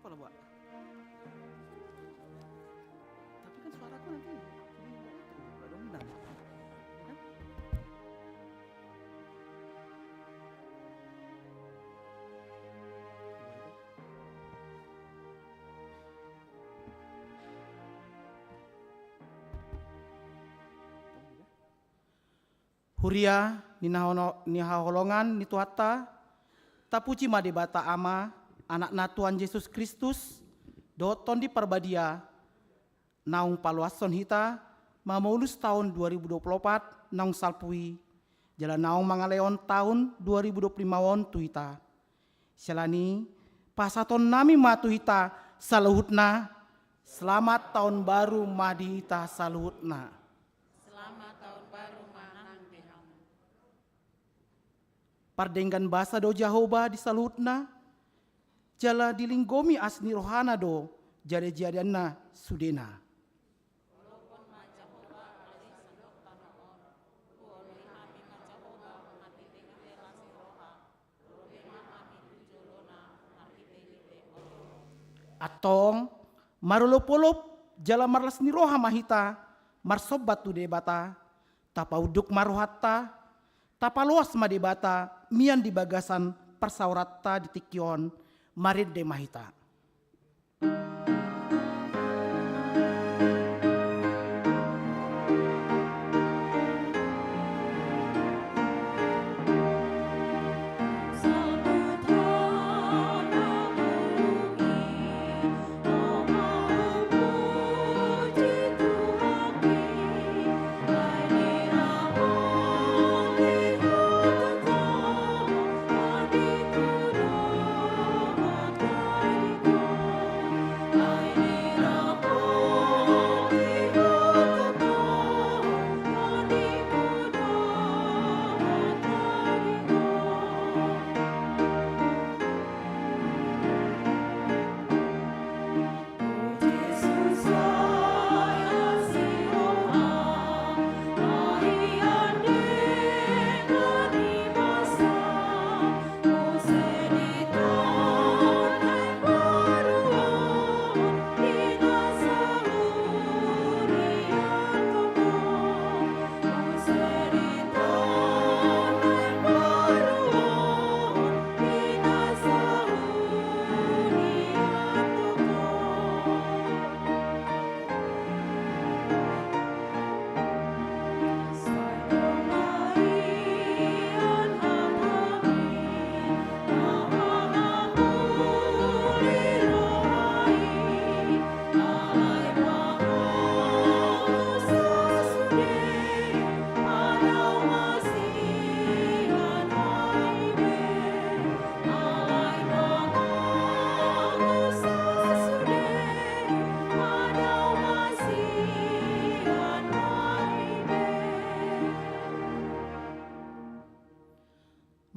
apa lah, Pak? Tapi kan suaraku nanti nggak dominan, ya kan? Huria nihaholongan ni tuata tapuji madebata ama anak na Tuhan Yesus Kristus doton di perbadia naung paluason hita mamaulus tahun 2024 naung salpui jalan naung mangaleon tahun 2025 won tuita selani pasaton nami matu hita saluhutna selamat tahun baru madi hita saluhutna. Pardenggan basa do Jehovah di salutna, jala dilinggomi asni rohana do jade jadianna sudena. Atong marulop-ulop jala marlas ni roha mahita marsobat tu debata tapauduk marohatta tapaluas madebata mian di bagasan persaurata di tikyon marid de mahita.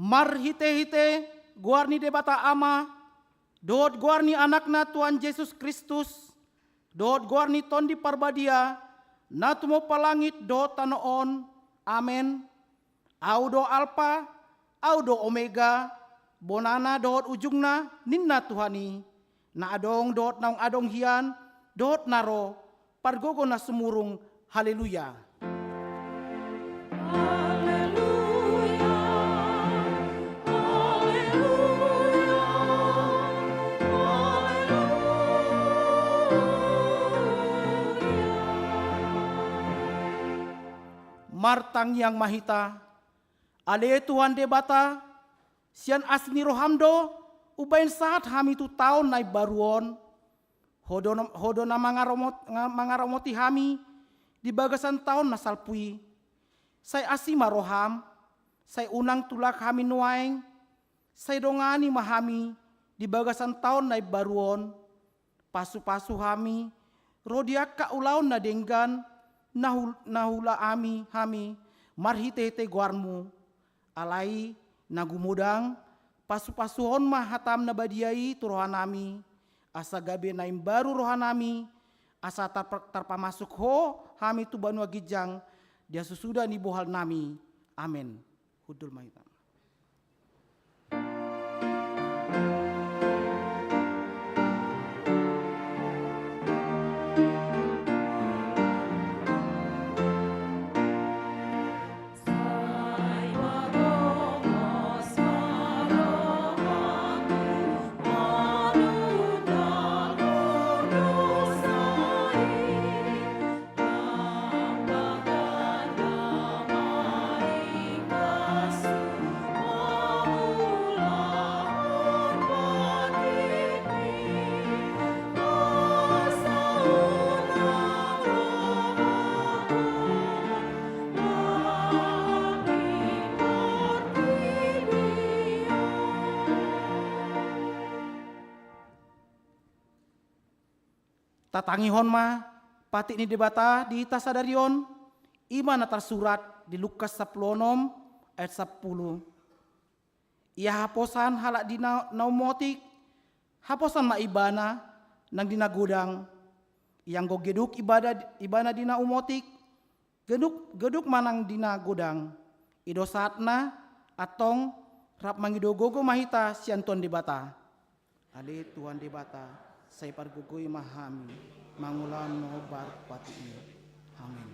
Mar hite-hite guarni debata ama dot guarni anakna Tuhan Yesus Kristus dot guarni tondi parbadia natumo palangit dot tanoon amen audo alpa audo omega bonana dot ujungna ninna Tuhani na adong dot naung adong hian dot naro pargogo na sumurung haleluya. Martang yang mahita, ale Tuhan debata, sian asni rohamdo, ubain saat hami tu tahun naik baruon, hodona mangaromoti hami, di bagasan tahun nasalpui, saya asima roham, saya unang tulak hami nuaeng, saya dongani mahami, di bagasan tahun naik baruon, pasu-pasu hami, rodiak ka ulaun na denggan, nahula hami marhite-hite guarmu alai nagumudang pasu-pasuhon mah hatam nabadiai tu rohanami asa gabe naim baru rohanami asa tarpamasuk ho hami tu banua gijang dia susuda ni bohal nami amen hudul mahita. Tatangihon ma pati ni debata di tasadarion imana tersurat di Lukas 10 ayat 10. Ia haposan halak di naumotik, haposan ma ibana nang dina gudang, yang go geduk ibana dina umotik, geduk manang dina gudang, ido saatna atong rap mangidogogo mahita sianton debata. Ale Tuhan debata, saya pargugui mahami, mangulan nobar pati ini. Amin.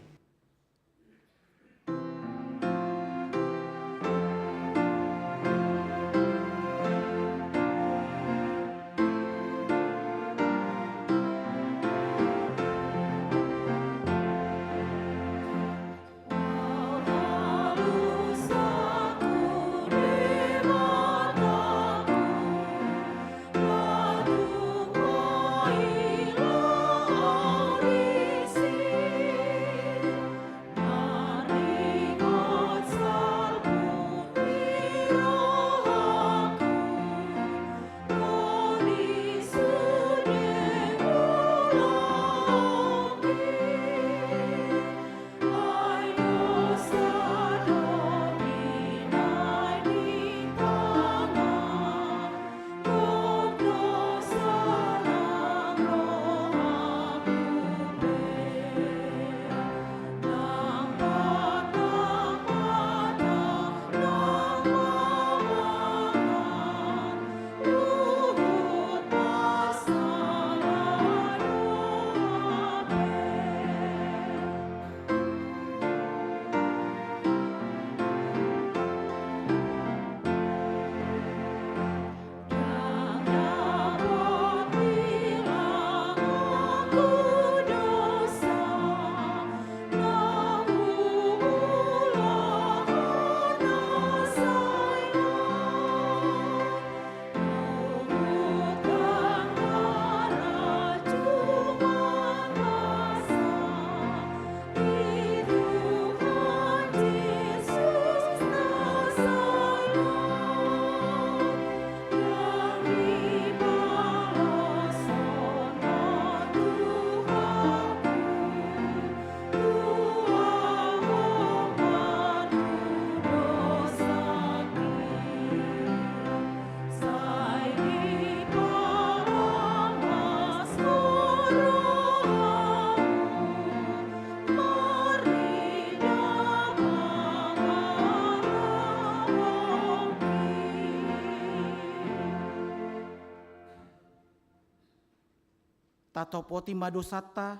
Tatopoti madosata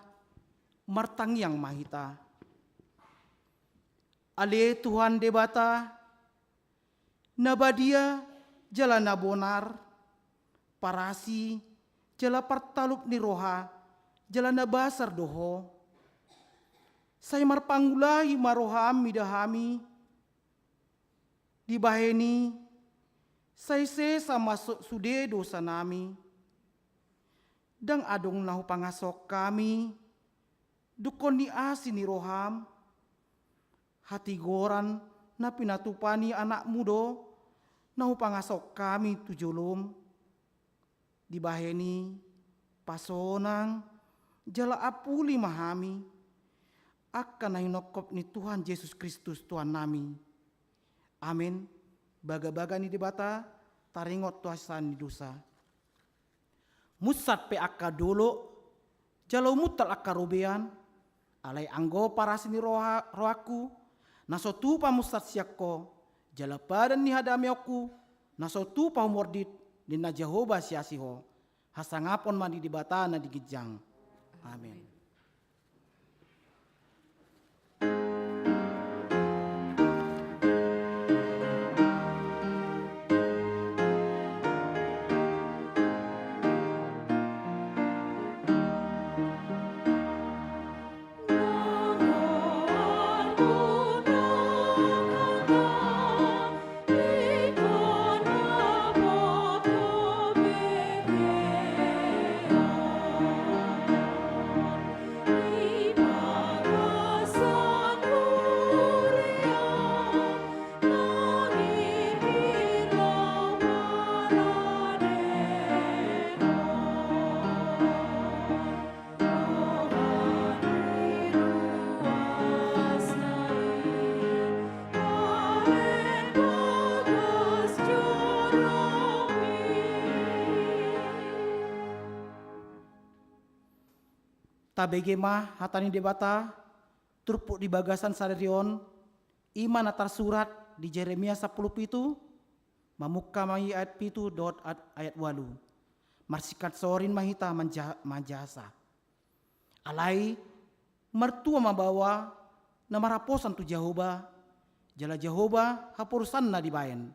martang yang mahita. Ale Tuhan debata nabadia jalan nabonar parasi jala partalup ni roha jalan nabasar doho. Saya marpanggulahi maroham midahami dibaheni saya sama sude dosa nami. Dang adong nahu pangasok kami, dukon ni asin ni roham, hati goran na pinatupani anak mudo, nahu pangasok kami tujulum, dibaheni, pasonang, jala apuli mahami, akan nahinokop ni Tuhan Yesus Kristus Tuhan nami. Amin. Baga-baga ni debata, taringot tuasan ni dosa. Musat pe akka dulu, jalau mutal akka robean, alai anggo parasini rohaku, naso tu pamusat siakko, jala padan ni hadamioku, naso tu pamordit, dina Jehovah siasiho, hasangapon mandi di batana di gijang. Amin. tabegema hatani debata turpuk di bagasan sadarion iman atar surat di Jeremia 10 pitu mamukka mai ayat pitu dot ayat walu marsikat sorin mahita manjasa alai mertua mabawa namaraposan tu Jehovah jala Jehovah hapurusan na dibayan.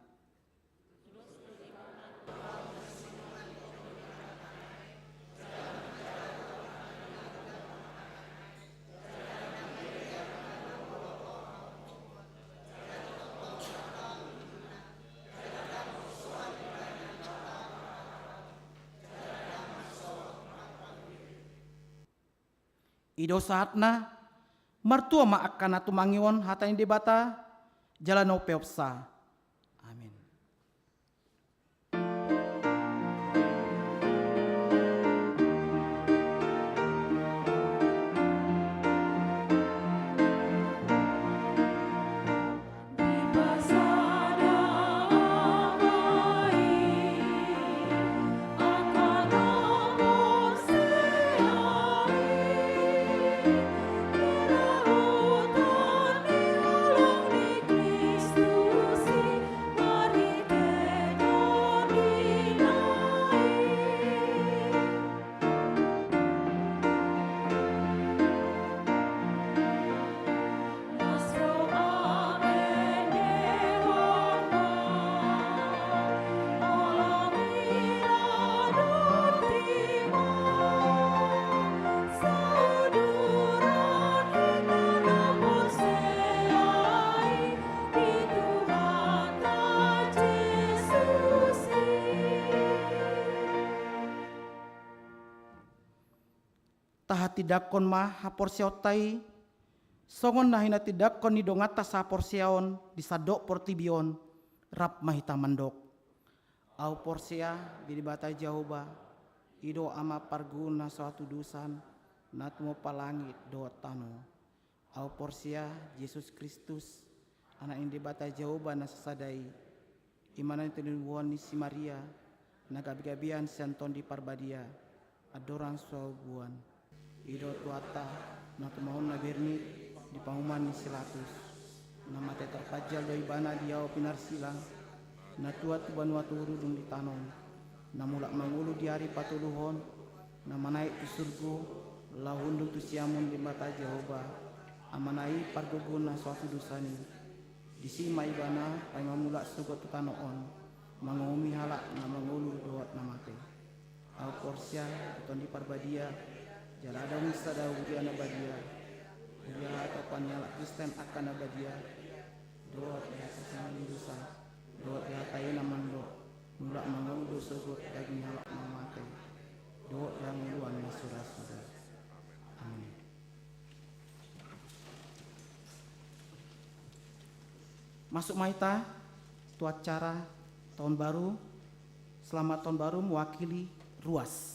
Ido saatna mertua maakana tumangion hatani debata jalano peopsa. Amin. Taha tidakon ma haporsiautai songon nahina tidakon ni dongata sa porsiaon di sadok portibion rap mahita mandok au porsia bidibata Jehovah ido ama parguna suatu dusan natmo palangit do tano au porsia Yesus Kristus anak indi bata Jehovah nasasadai imanan tinubuan ni si Maria nagabi-gabian santon di parbadia adoran suabuan ido tuata na tumahon na birni di pahuman ni silatus na mate terpajal doi bana diaw pinarsilang na tuat banua turudung di tanon na mulak mangulu di hari patuluhon na manaik tu surgu lahundung tu siamun di mata Jehovah amanai pargugun na suatu dosani disi mai bana pai mamulak sugot tu tanoon mangumi halak na mangulu doat na mate au porsia ton di parbadia jala ada misa da ujian abadia ujian atau panyala Kristen akan abadia doa ya kesana dosa doa ya tayo naman do mulak mangulu dosa got daging halak mamate doa yang luan na surah-surah. Amin. Masuk maita tu acara tahun baru. Selamat tahun baru mewakili ruas.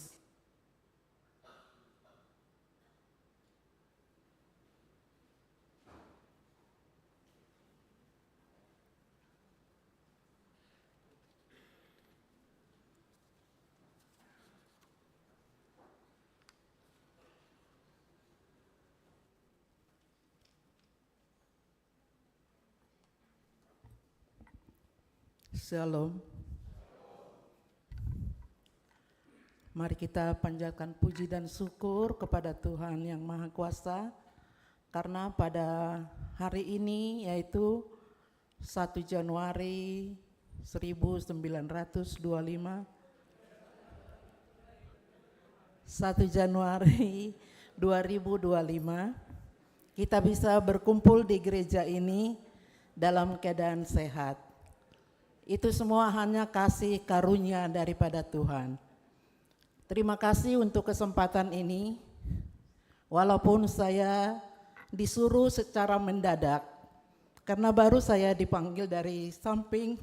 Shalom. Mari kita panjatkan puji dan syukur kepada Tuhan yang Maha Kuasa karena pada hari ini yaitu 1 Januari 1925 1 Januari 2025 kita bisa berkumpul di gereja ini dalam keadaan sehat. Itu semua hanya kasih karunia daripada Tuhan. Terima kasih untuk kesempatan ini. Walaupun saya disuruh secara mendadak, karena baru saya dipanggil dari samping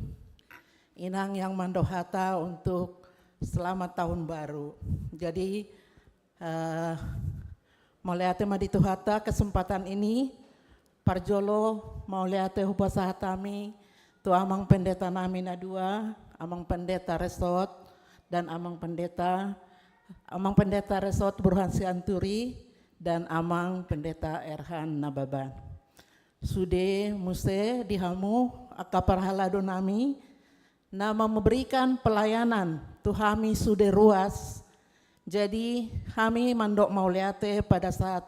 Inang yang Mandohata untuk selamat tahun baru. Jadi mauliate madituhata kesempatan ini, Parjolo mauliate hubasahatami, tu amang pendeta Namina dua, amang pendeta Resort dan amang pendeta Resort Burhan Sianturi dan Amang Pendeta Erhan Nababan. Sude muse dihamu akaparhalado nami, nama memberikan pelayanan tuhami sude ruas. Jadi kami mandok mauliate pada saat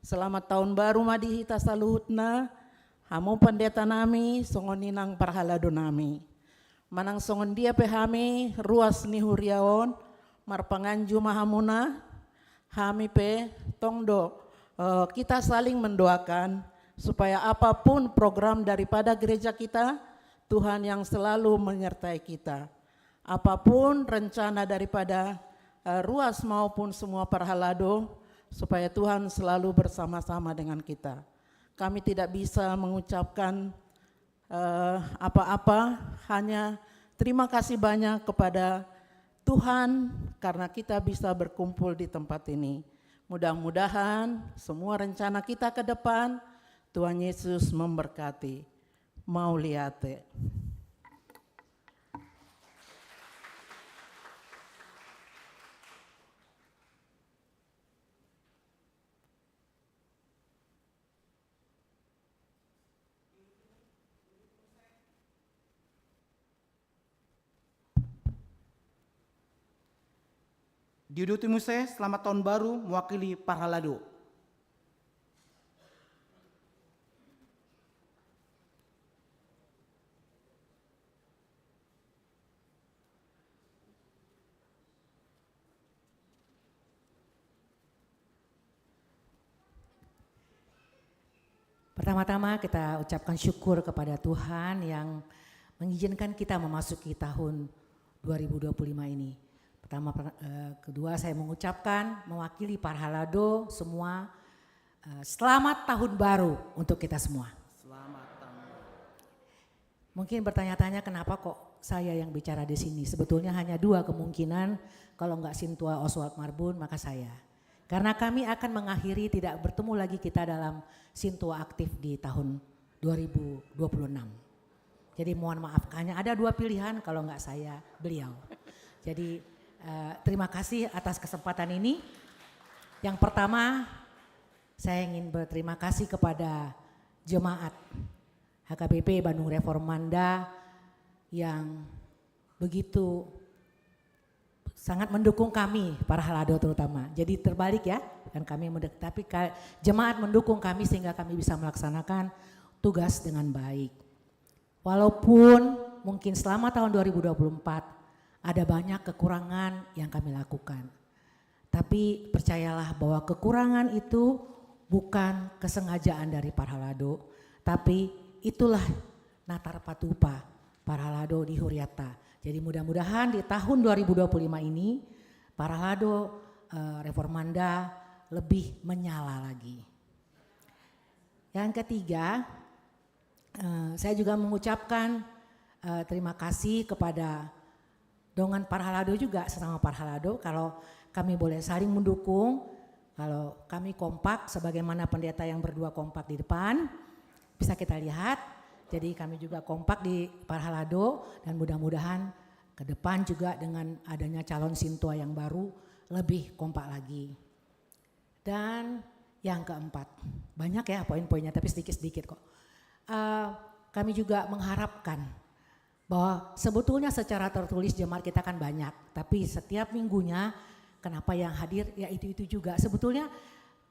selamat tahun baru madihita saluhutna, hamu pendeta nami songoninang parhalado nami. Manang songon dia pehami ruas ni huriaon marpanganju mahamuna, kami pe tongdo kita saling mendoakan supaya apapun program daripada gereja kita, Tuhan yang selalu menyertai kita. Apapun rencana daripada ruas maupun semua parhalado, supaya Tuhan selalu bersama-sama dengan kita. Kami tidak bisa mengucapkan apa-apa, hanya terima kasih banyak kepada Tuhan karena kita bisa berkumpul di tempat ini. Mudah-mudahan semua rencana kita ke depan, Tuhan Yesus memberkati. Mauliate. Diuduti Muse, selamat tahun baru mewakili Parhalado. Pertama-tama kita ucapkan syukur kepada Tuhan yang mengizinkan kita memasuki tahun 2025 ini. Kedua saya mengucapkan mewakili Parhalado semua selamat tahun baru untuk kita semua. Selamat tahun. Mungkin bertanya-tanya kenapa kok saya yang bicara di sini. Sebetulnya hanya dua kemungkinan, kalau enggak Sintua Oswald Marbun maka saya. Karena kami akan mengakhiri tidak bertemu lagi kita dalam Sintua aktif di tahun 2026. Jadi mohon maaf, hanya ada dua pilihan, kalau enggak saya, beliau. Jadi terima kasih atas kesempatan ini. Yang pertama, saya ingin berterima kasih kepada jemaat HKBP Bandung Reformanda yang begitu sangat mendukung kami, Parhalado terutama. Jadi terbalik ya, bukan kami tapi jemaat mendukung kami sehingga kami bisa melaksanakan tugas dengan baik. Walaupun mungkin selama tahun 2024 ada banyak kekurangan yang kami lakukan. Tapi percayalah bahwa kekurangan itu bukan kesengajaan dari Parhalado, tapi itulah natar patupa Parhalado di Huriata. Jadi mudah-mudahan di tahun 2025 ini Parhalado Reformanda lebih menyala lagi. Yang ketiga, saya juga mengucapkan terima kasih kepada dengan Parhalado juga, sesama Parhalado, kalau kami boleh saling mendukung, kalau kami kompak sebagaimana pendeta yang berdua kompak di depan, bisa kita lihat. Jadi kami juga kompak di Parhalado dan mudah-mudahan ke depan juga dengan adanya calon Sintua yang baru lebih kompak lagi. Dan yang keempat, banyak ya poin-poinnya tapi sedikit-sedikit kok. Kami juga mengharapkan bahwa sebetulnya secara tertulis jemaat kita kan banyak, tapi setiap minggunya kenapa yang hadir ya itu juga. Sebetulnya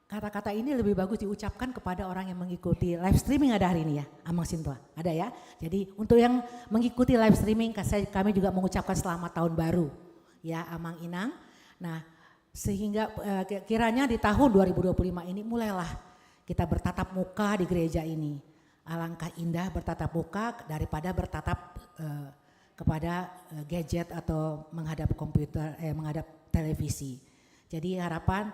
kata-kata ini lebih bagus diucapkan kepada orang yang mengikuti live streaming ada hari ini ya, Amang Sintua, ada ya. Jadi untuk yang mengikuti live streaming kami juga mengucapkan selamat tahun baru ya Amang Inang. Nah sehingga kiranya di tahun 2025 ini mulailah kita bertatap muka di gereja ini. Alangkah indah bertatap muka daripada bertatap kepada gadget atau menghadap komputer, menghadap televisi. Jadi harapan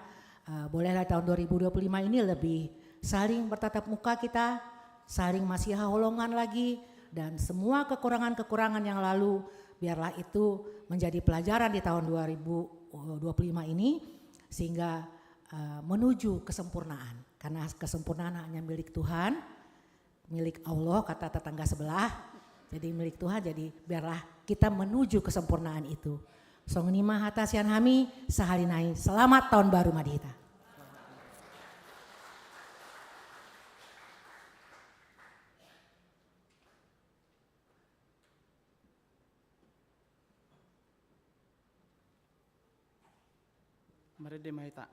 bolehlah tahun 2025 ini lebih saling bertatap muka kita, saling masih holongan lagi, dan semua kekurangan-kekurangan yang lalu biarlah itu menjadi pelajaran di tahun 2025 ini sehingga menuju kesempurnaan. Karena kesempurnaan hanya milik Tuhan. Milik Allah kata tetangga sebelah, jadi milik Tuhan, jadi biarlah kita menuju kesempurnaan itu. Songnima hatasian hami sahalinai, selamat tahun baru Madihita. Mari de mahita.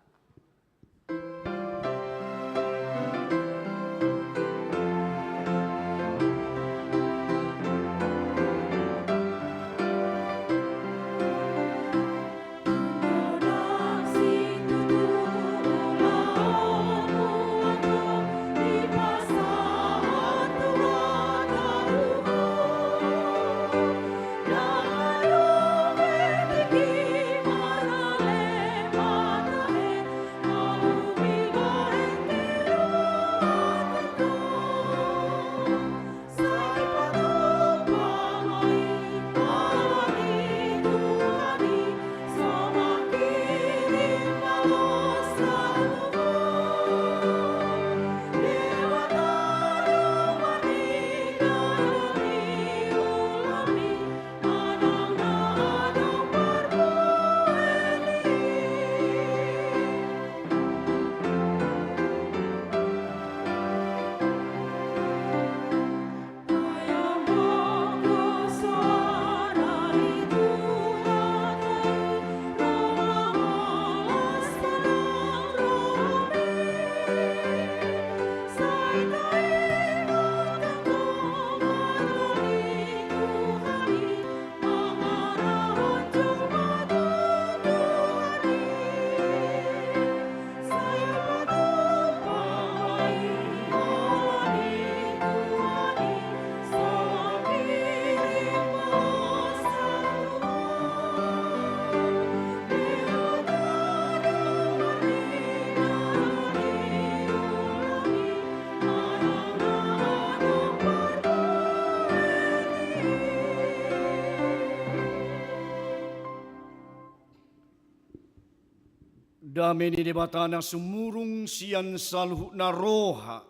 Dameni debatana sumurung sian saluhna roha.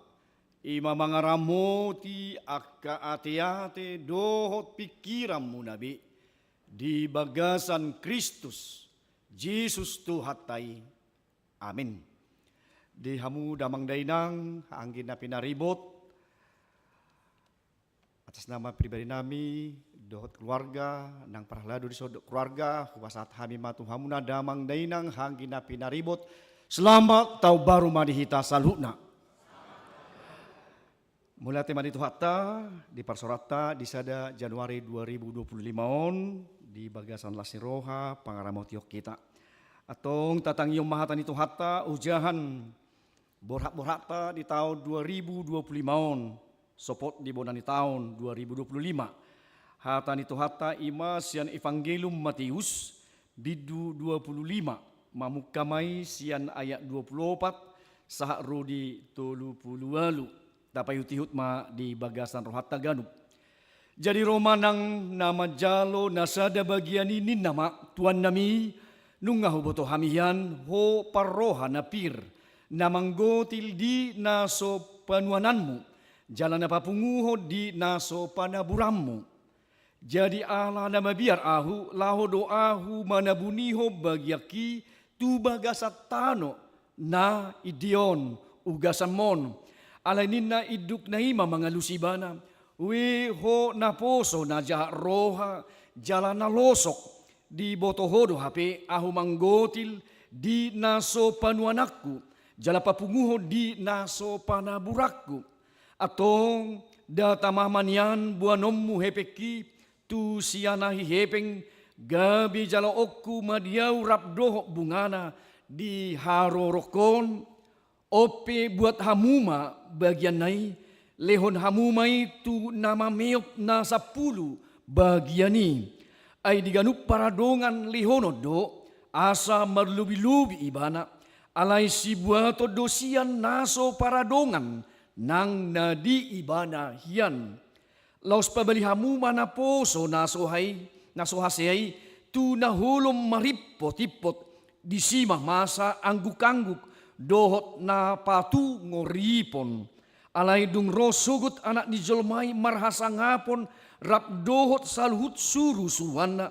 Ima mangaramoti akka ate-ate dohot pikiranmu nabi. Di bagasan Kristus, Yesus Tuhatai. Amin. Di hamu damang dainang, anggin na pinaribot. Atas nama pribadi nami, dohot keluarga, nang parahlado di sodok keluarga, huwasat hami matu hamuna damang dainang, hanggin na pinaribot. Selamat tau baru madihita salhuna. Mulai tema itu hatta di parsorata di sada Januari 2025 on di bagasan Lasiroha pangaramotiok kita. Atong tatang yung mahatan itu hatta ujahan borhata di tahun 2025 on sopot di bonan di tahun 2025. Hatan itu hatta ima sian Evangelium Matius bidu 25 mamukamai sian ayat 24 sahak rudi 30 lalu. Dapat yutihut ma di bagasan rohata ganub. Jadi romanang nama jalo nasada bagian ini nama tuan nami nungahu boto hamian ho parroha napir namanggotil di naso panuananmu jalan apa punguho di naso panaburammu. Jadi Allah nama biar ahu laho doahu manabuniho bagiaki tu bagasat tano na idion ugasan mon. Alainin na iduk na ima mga lusibana, we ho na poso na jahat roha, jalan na losok, di botohodo hape ahu manggotil, di naso panuanakku, jala papunguho di naso panaburakku. Atong datamahmanian buanommu hepeki, tu sianahi hepeng, gabi jala okku madiau rapdohok bungana, di harorokon, ope buat hamuma bagian nai lehon hamuma itu nama meop na 10 bagian ni ay diganup paradongan lehono do asa marlubi-lubi ibana alay si buato dosian naso paradongan nang nadi ibana hian laos pabali hamuma na poso naso hasay tu nahulom maripot-ipot di simah masa angguk-angguk dohot na patu ngoripon alay dung rosugut anak ni jolmai marhasa ngapon rap dohot saluhut suru suwana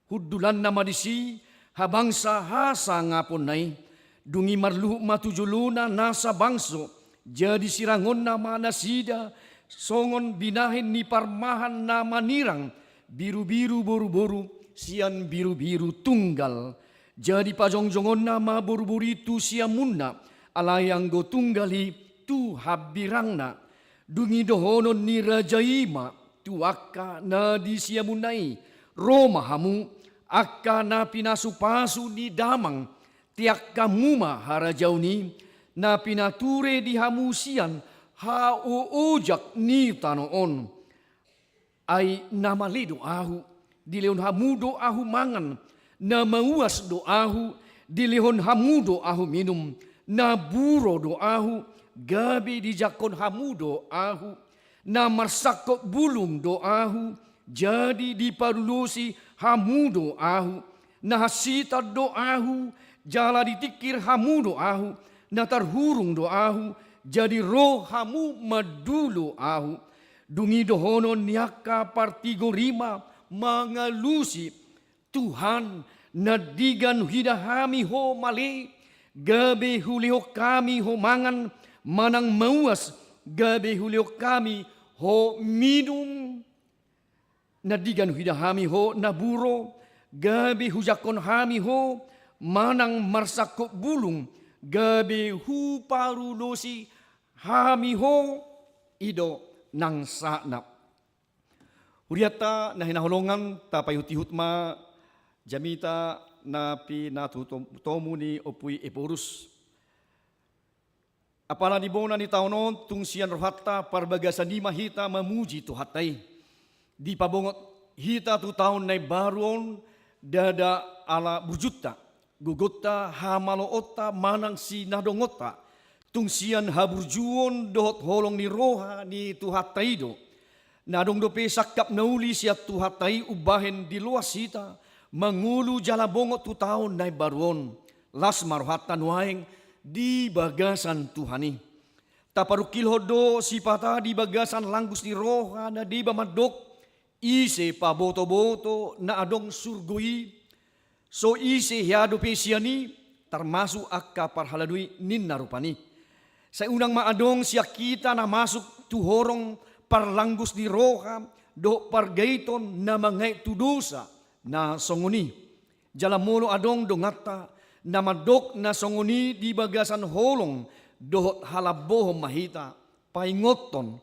hudulan nama disi habangsa hasa ngapon nai dungi marluh matujuluna nasa bangso jadi sirangon nama nasida songon binahin ni parmahan nama nirang biru-biru boru-boru sian biru-biru tunggal Jadi pajongjongon nama burburi tu siamunna alayang go tunggali tu habirangna. Dungi dohonon ni rajaima tu akka na di siamunai Roma hamu akka na pinasupasu ni damang tiak kamuma harajauni na pinature di hamusian ha uujak ni tanoon ay namali doahu dilihon hamu doahu mangan na mauas doahu dilihon hamu doahu minum na buro doahu gabi di jakon hamu doahu na marsakot bulung doahu jadi diparulusi hamu doahu na hasita doahu jala ditikir hamu doahu na tarhurung doahu jadi roh hamu madulu ahu dungi dohonon niaka partigo rima mangalusi Tuhan nadigan hidahami ho male gabe hulio kami ho mangan manang mauas gabe hulio kami ho minum nadigan hidahami ho naburo gabe hujakon hami ho manang marsakok bulung gabe hu parulosi hami ho ido nang sana. Huriata na hinaholongan tapayuti hutma jamita na pinatutomu ni opui eporus. Apala di bona ni taunon tung sian rohata parbagasan di mahita memuji Tuhatai. Di pabongot hita tu tahun na baruon dada ala burjuta. Gugota hamaloota manang si nadongota tungsian haburjuon dohot holong ni roha ni Tuhataido nadong dope sakap nauli siat Tuhatai ubahen di luas hita mangulu jala bongot tu tahun nai baruon las marohatan waeng di bagasan Tuhani taparukil hodo si pata di bagasan langgus ni roha na di bamadok ise paboto-boto na adong surgui so isi hiadu pesiani termasuk akka parhaladui ninna rupani. Saya unang maadong siya kita na masuk tuhorong parlanggus di roha do pargaiton na mangay tudusa na songoni. Jalamolo adong dongata na madok na songoni di bagasan holong dohot halabohom mahita paingoton.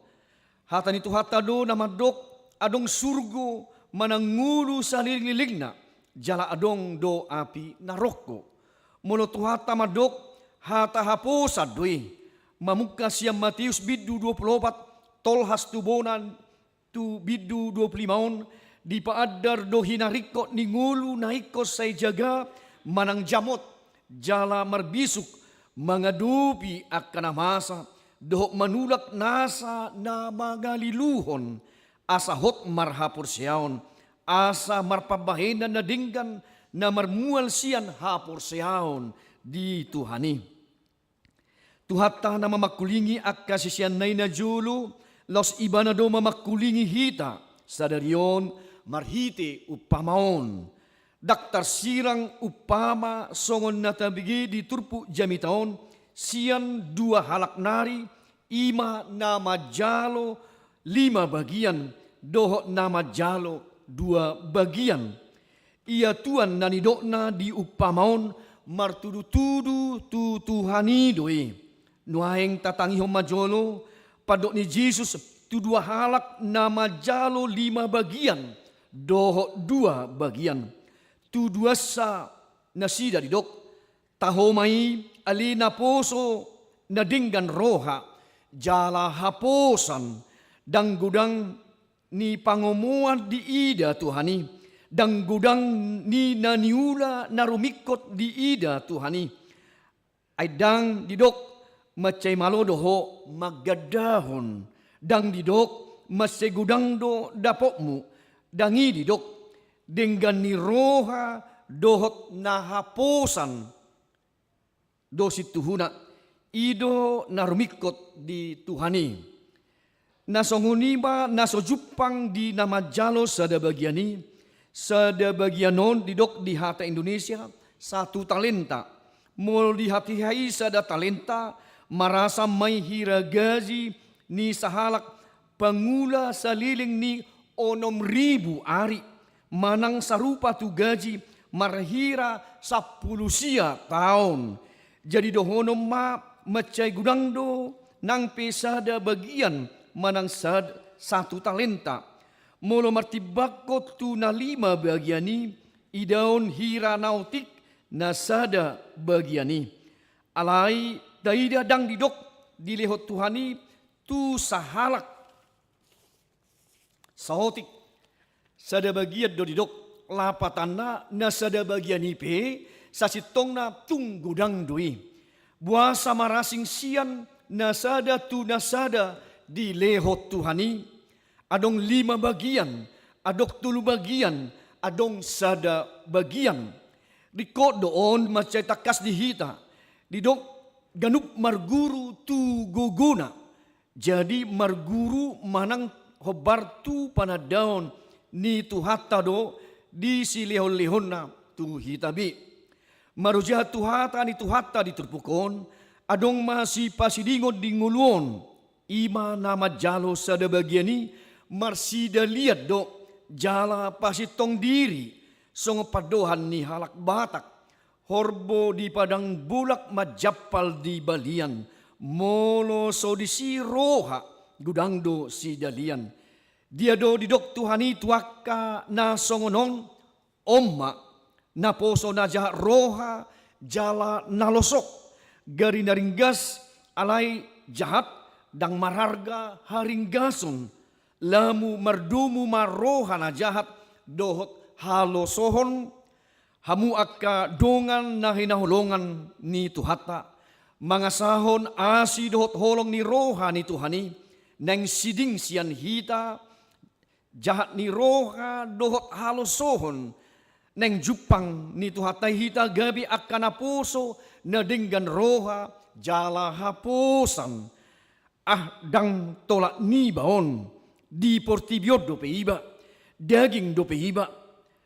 Hata nito hatado na madok adong surgo manangulu sa liling-liligna. Jala adong do api naroko. Molo tuhata madok hata haposa doi. Mamuka siya Matius bidu 24 tolhas tubonan tu bidu 25 di paadar do hinarikot ni ngulu naikos say jaga manang jamot jala marbisuk mangadupi akan masa dohok manulak nasa na magaliluhon asahot marhapur siyaon asa marpabahenan na dinggan na marmual siyan hapor siyaon di Tuhani. Tuhata na mamakulingi akka sisiyan na julu los iba na do mamakulingi hita sa dariyon marhite upamaon. Daktar sirang upama songon natabigi di turpu jamitaon siyan 2 halak nari 5 na majalo 5 bagian dohok na majalo 2 bagian. Ia tuan nanidokna di upamaon martudu-tudu tu Tuhani doi. Nuaheng tatangi majolo padok ni Jesus tu 2 halak na majalo 5 bagian dohok 2 bagian. Tu 2 sa nasida didok taho mai ali na poso na dinggan roha jala haposan dang gudang ni pangomuan di ida Tuhani dang gudang ni naniula narumikot di ida Tuhani ay dang didok macay malodoho maggadahon dang didok masay gudang do dapokmu dangi didok dengan ni roha dohot nahaposan do si Tuhuna ido narumikot di Tuhani. Nasonguniba nasojupang di namajalo sada bagiani sada bagianon didok di hata Indonesia 1 talenta mul di hati hai sada talenta marasa may hiragazi ni sahalak pangula saliling ni 6,000 ari manang sarupa tu gaji marhira 10 sia tahun. Jadi dohono ma macai gudangdo nang pesada bagian manang satu talenta. Molo martibako tu na 5 bagiani idaun hira nautik nasada bagiani. Alai daida dang didok dilehot Tuhani tu sahalak sahotik sada bagian do didok lapatana na sada bagian ipe sasitong na tunggudang dui buasa marasing sian nasada tu nasada dilehot Tuhani adong 5 bagian adok 3 bagian adong sada bagian riko doon macay takas dihita didok ganup marguru tu guguna jadi marguru manang hobar tu panadaon ni tu hatta do di si lehon-lehon na tu hitabi marujah tu hatta ni tu hatta diturpukon adong masih pasidingon di nguluon ima nama jalo sada bagiani marsida liat do jala pasitong diri songo padohan ni halak batak horbo di padang bulak majapal di balian molo so di si roha gudangdo si dalian dia do didok Tuhani tuaka na songonon omma na poso na jahat roha jala nalosok gari naringgas alai jahat dang marharga haringgason lamu mardumu maroha na jahat dohot halosohon hamu akka dongan na hinahulongan ni Tuhata mangasahon asi dohot holong ni roha ni Tuhani nang siding sian hita jahat ni roha dohot halosohon nang jupang ni Tuhata hita gabi akka na puso na dinggan roha jala haposan dang tolak ni baon di portibiod do peiba daging do peiba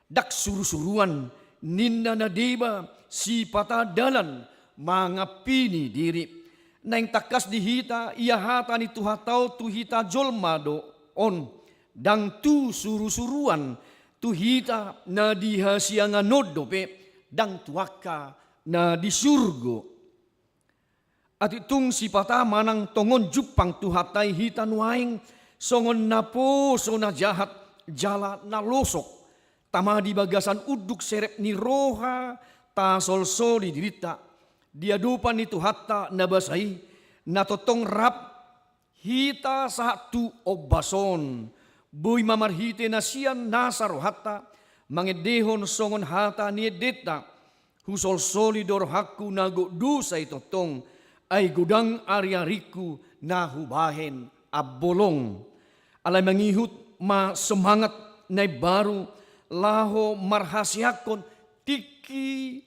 dak suru-suruan ninna na deba si patadalan mangapini diri nang takas dihita ia hata ni tuhatau tuhita jolmado on dang tu suru-suruan tuhita na dihasiangan nodope dang tuaka na di surgo at itong si pata manang tongon jupang tuhatai hita nuaing songon naposo na jahat jala na losok tama di bagasan uduk serep ni roha tasol soli dirita dia dupan itu hatta nabasai natotong rap hita satu obason boy mamarhite na siyan nasaro hatta mangedehon songon hata ni deta husol soli dor hakku nago dusa itotong ay gudang ariariku na hubahen abolong alay mangihut ma semangat na baru laho marhasyakon tiki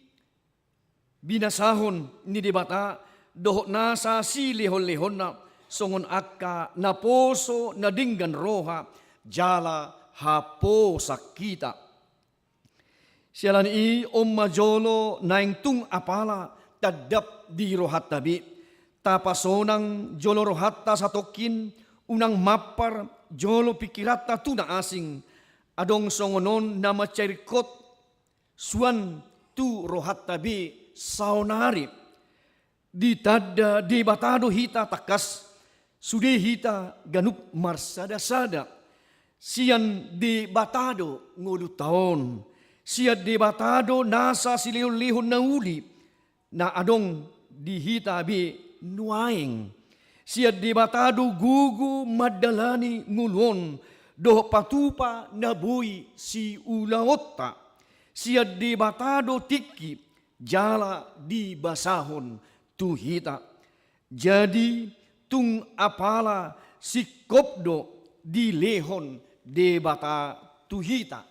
binasahon ni debata dohot nasa si lehon-lehon na songon akka na poso na dinggan roha jala hapo sakita sialan i om majolo naing tung apala tadap di rohat tabi tapasonang jolo rohatta satokin unang mapar jolo pikirata tuna asing adong songonon na macairikot suan tu rohat tabi saunari di tada di batado hita takas sude hita ganup marsada-sada sian di batado ngudu taon sian di batado nasa silihon-lihon na uli na adong di hita bi nuaing sian di batado gugu madalani ngulon doh patupa nabui si ulaotta siya di batado tiki jala di basahon tuhita jadi tung apala si kopdo di lehon de bata tuhita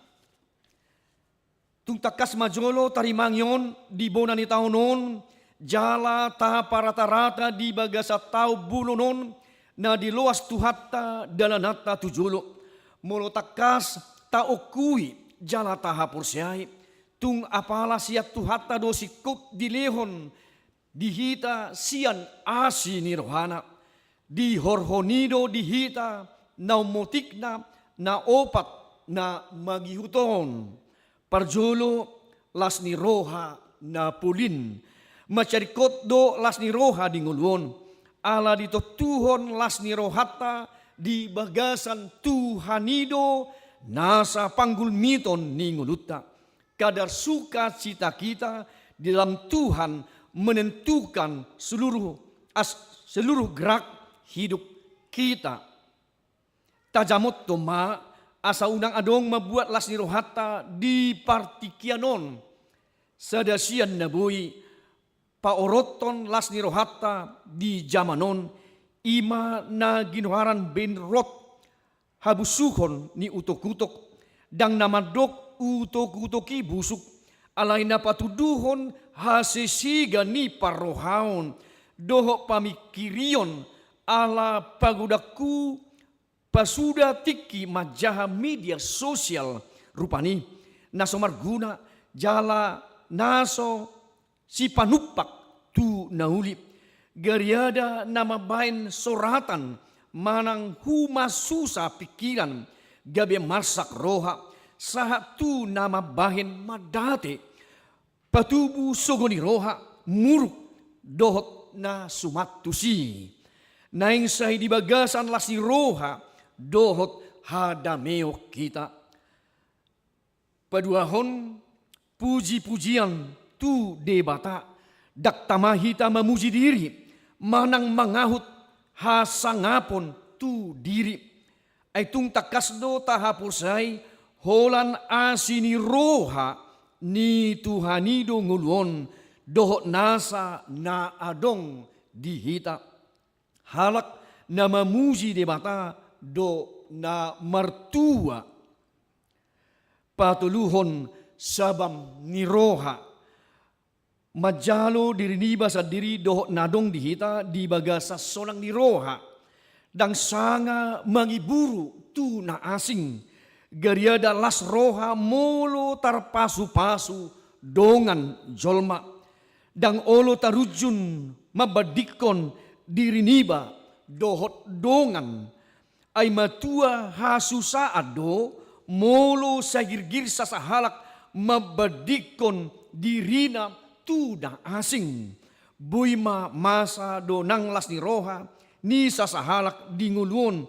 tung takas majolo tarimangyon di bonani taonon jala ta parata-rata di bagasa tau bulonon na di loas tuhatta dalanata tujulo molo takas taokui jala tahapur siai tung apala siat tuhatta do sikut di lehon dihita sian asi ni rohana di horhonido dihita naumotikna na opat na magihuton parjolo lasni roha na pulin. Macarikot do lasni roha di ngulun. Ala dito Tuhon lasni rohata di bagasan Tuhanido nasa panggulmiton ni nguluta. Kadar suka cita kita di dalam Tuhan menentukan seluruh gerak hidup kita. Tajamot toma asa unang adong mabuat lasni rohata di partikianon. Sadasian nabui paoroton lasni rohata di jamanon ima na ginuharan ben rot habusuhon ni utok-utok dang namadok utok-utoki busuk alay na patuduhon hasesiga ni parohaon doho pamikirion ala pagudaku pasuda tiki majaha media sosial rupani naso marguna jala naso si panupak tu nauli gariada nama bain soratan manang humas susah pikiran gabe marsak roha sahat tu nama bahin madate patubu sogoni roha muruk dohot na sumatusi naing sahi di bagasan lasi roha dohot hadameo kita paduahon puji-pujian tu debata dak tamahita memuji diri manang mangahut hasangapon tu diri ay tung takasdo tahapusay holan asini roha ni Tuhanido ngulon dohot nasa na adong dihita halak na mamuji debata do na martua patuluhon sabam ni roha majalo diriniba sa diri dohot nadong dihita di bagasa sonang ni roha dang sanga mangiburu tu na asing gariada las roha molo tarpasu-pasu dongan jolma dang olo tarujun mabadikon diriniba dohot dongan ay matua hasusaad do molo sagirgir sa sahalak mabadikon dirina tu na asing buima masa do nang las ni roha ni sa sahalak dingulun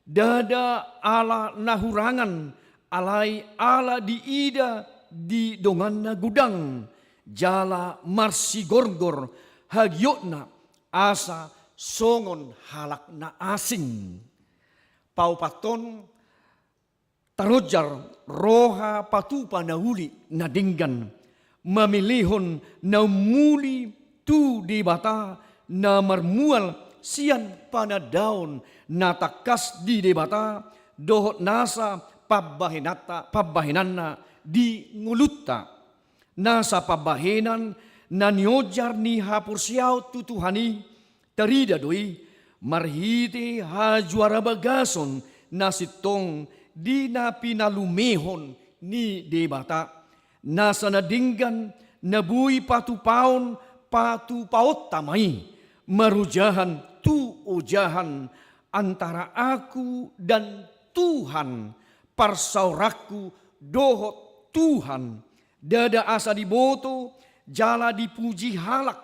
dada ala nahurangan alay ala diida di dongan na gudang jala marsigorgor hagyotna asa songon halak na asing paupaton tarojar roha patupa na uli na dinggan mamilihon na muli tu di bata na marmual sian panadaon na takas di debata dohot nasa pabahinana di nguluta nasa pabahinan na niojar ni hapursiaw tutuhani tarida doi marhiti hajuara bagason na sitong di na pinalumihon ni debata nasa nadinggan nabuy patupaon patupaot tamay marujahan tu ujahan antara aku dan Tuhan parsauraku dohot Tuhan dada asa diboto jala dipuji halak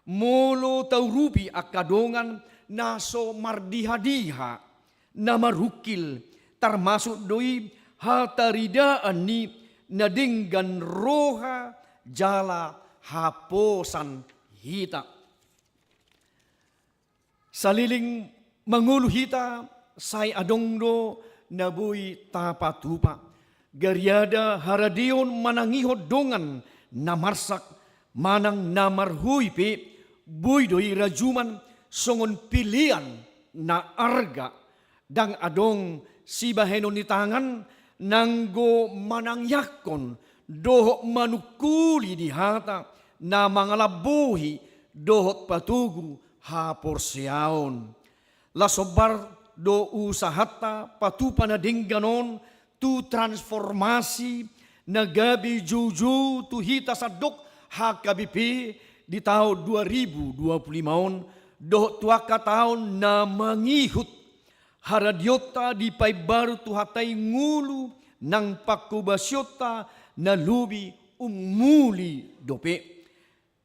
molo taurupi akadongan naso mardihadiha nama rukil termasuk doi hataridaan ni nadinggan roha jala haposan hita saliling mangulu hita say adongdo nabuy tapatupa gariada haradion manangihod dongan namarsak manang namarhuipi buydoy rajuman songon pilian na arga dang adong sibahenon ni tangan nanggo manangyakon dohok manukuli di hata na mangalabuhi dohot patugu haporsiaon lasobar do usahata patupa na dingganon tu transformasi nagabi juju tu hita sadok hakabipi di tahun 2025 dohot tuaka tahun na mangihut haradyota di pay baru tu hatay ngulu nang pakubasyota na lubi umuli dope.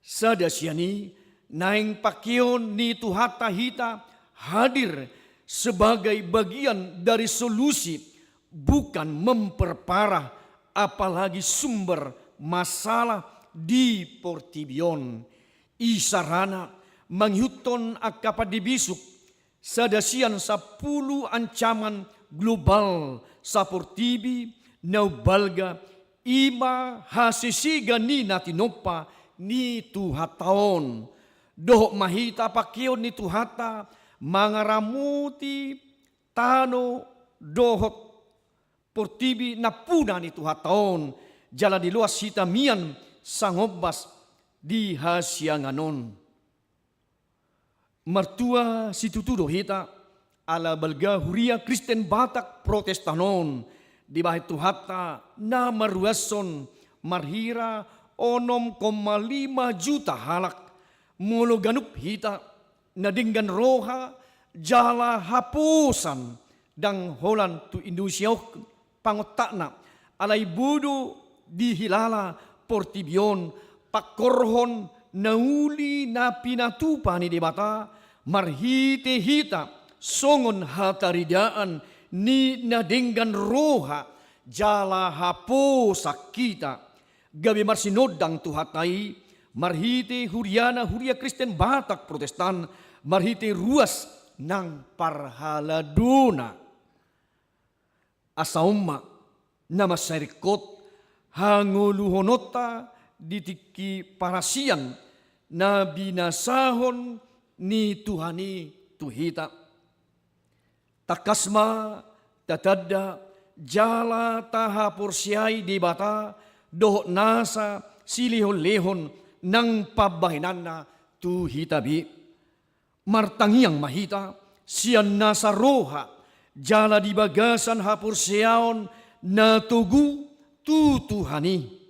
Sadasiani naing pakion ni tuhata hita hadir sebagai bagian dari solusi, bukan memperparah apalagi sumber masalah di Portibion. Isarana menghitung akapad sadasian 10 ancaman global saportibi naubalga ima hasisiga ni natinopa ni tuhataon. Dohok mahita pakion ni tuhata mangaramuti tano dohot portibi napuna ni tuhataon jala di luas hitamian sangobas di hasianganon. Martua situtudo hita ala balga huria Kristen Batak Protestanon di bahit tuhata na maruason marhira 6,5 juta halak mulo ganup hita nadinggan roha jala hapusan dang holan tu Indonesia pangotakna alay budu di hilala Portibion pakorhon nauli na pinatupa ni debata marhite hita songon hataridaan ni nadinggan roha jala haposak kita gabi marsinodang tuhatai marhite huria Kristen Batak Protestan marhite ruas nang parhaladuna asauma nama sarikot hanguluhonota ditiki parasian na binasahon ni Tuhani tuhita. Takasma tatadda jala tahapursiay di bata doh nasa silihon-lehon nang pabahinana tuhitabi. Martangiang mahita siyan nasa roha jala di bagasan hapursiaon na tugu tutuhani.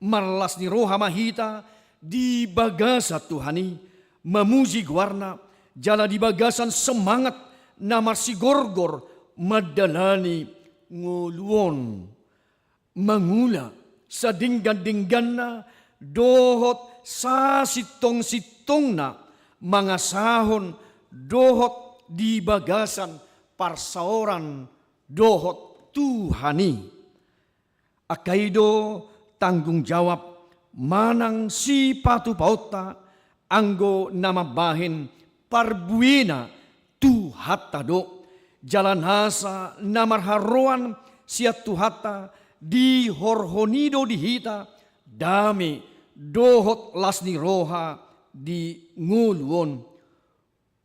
Marlas ni roha mahita di bagasan Tuhani memuji warna jala di bagasan semangat na marsigorgor madalani nguluon mangula sa dinggan-dinggan na dohot sa sitong-sitong na mga sahon dohot di bagasan parsaoran dohot Tuhani. Akaido tanggung jawab manang si patupauta anggo namabahin parbuina tuhatado jalan hasa namarharuan siat tuhata di horhonido dihita dami dohot lasni roha di nguluon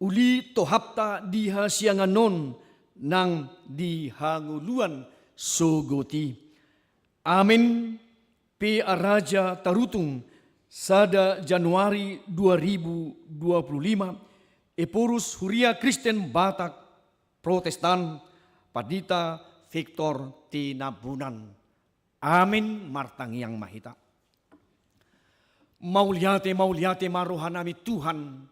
uli tohapta di hasianganon nang di hanguluan sugoti. Amin. P. Raja Tarutung sada Januari 2025 Epurus Huria Kristen Batak Protestan Padita Victor Tinabunan. Amin martangiang mahita. Mauliate maruhanami Tuhan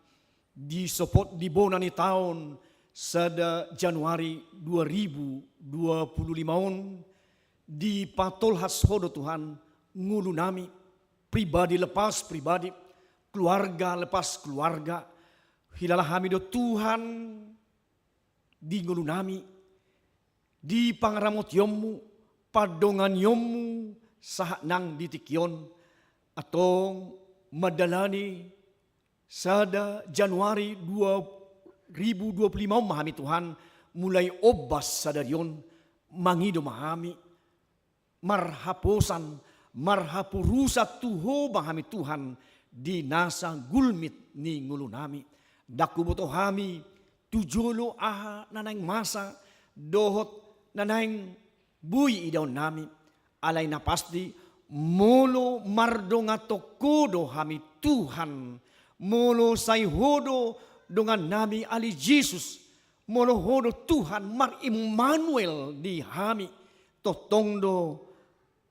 di sopot di bona ni tahun sada Januari 2025 di patolhas hodo Tuhan ngulu nami, pribadi lepas pribadi, keluarga lepas keluarga, hilalah hamido Tuhan di ngulu nami, di pangaramot yomu, padongan yomu, sahak nang ditikyon, atau madalani sada Januari 2025 mahami Tuhan, mulai obas sadarion, mangido mahami, marhaposan, marhapurusa tuho bahami Tuhan di nasa gulmit ni ngulu nami. Dakuboto hami tujolo aha nanang masa dohot nanang buy idaw nami. Alay na pasti molo mardonga tokodo hami Tuhan. Molo say hodo dongan nami ali Jesus. Molo hodo Tuhan mar Immanuel di hami. Totongdo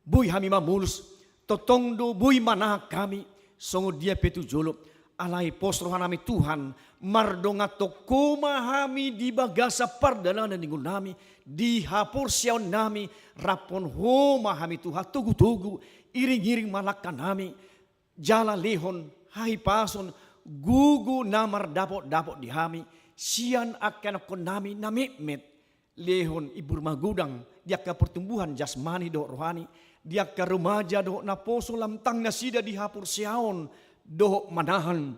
buy hami mamulus, totongdo buy manah kami, songo dia petujolo, alay posrohan nami Tuhan, mardonga tokoma hami di bagasa pardalanan ninggul nami, di hapor siyaw nami, rapon homa hami Tuhan, tugu-tugu, iring-iring malakkan nami, jala lehon, hai pason, gugu namar dapot-dapot di hami, sian akan kon nami namikmet, lehon ibur magudang, dia ke pertumbuhan jasmani do rohani, dia ke remaja do na poso lamtang nasida di hapur siaon, do manahan,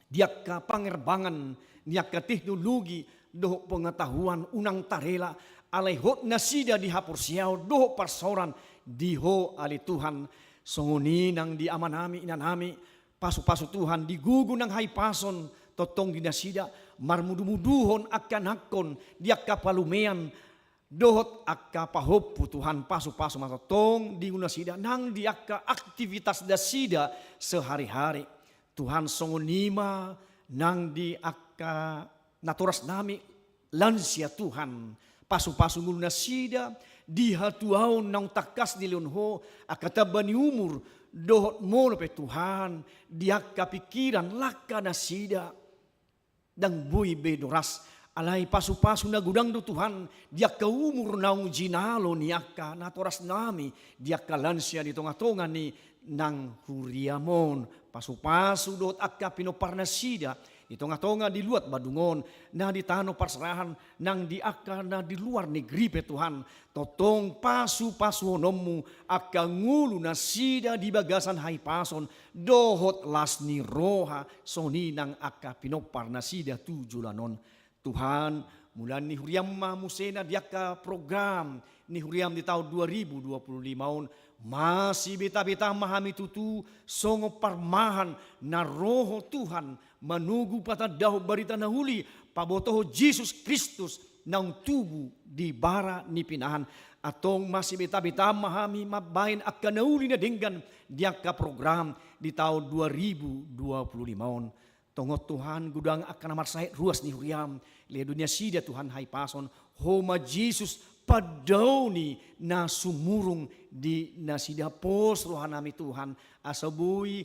dia ke pangerbangan, dia ke teknologi, do pengetahuan unang tarela, alai hot nasida di hapur siao, do parsoran, diho ali Tuhan, songoni nang di amanami inanami, pasu-pasu Tuhan digugu nang hai pason, totong di nasida, marmudu-muduhon akan hakon, dia kapalumean, dohot akka pahoppu Tuhan pasu-pasu matotong di nasida, nang dia ka aktivitas dasida sehari-hari. Tuhan songonima nang di akka naturas nami lansia Tuhan, pasu-pasu ngulu nasida, di hatuaon nang takas di leonho akatabani umur dohot mo pe Tuhan dia kapikiran laka nasida dang bui bedoras alai pasu-pasu na gudang do Tuhan dia ka umur naung jinalo niaka natoras nami dia kalansia di tonga-tonga ni nang huriamon pasu-pasu dot akka pinopar nasida di tonga-tonga di luat badungon, na di tano parserahan, nang di akka na di luar negeri pe Tuhan, totong pasu-pasu honommu, akka ngulu na sida di bagasan hai pason, dohot lasni roha, soni nang akka pinopar na sida tujulanon. Tuhan, mulan ni huriam musena di akka program, ni huriam di tahun 2025, masih beta-beta mahami tutu, songo parmahan na roho Tuhan, manugu patadaw barita na huli pabotoho Jesus Kristus nang tubu di bara ni pinahan atong masih beta-beta mahami mabain akan nauli na dinggan dia ka program di tahun 2025 tongot Tuhan gudang akan amar sahit ruas ni huriam le dunia sida Tuhan hai pason homa Jesus padauni na sumurung di nasida pos rohanami Tuhan asabui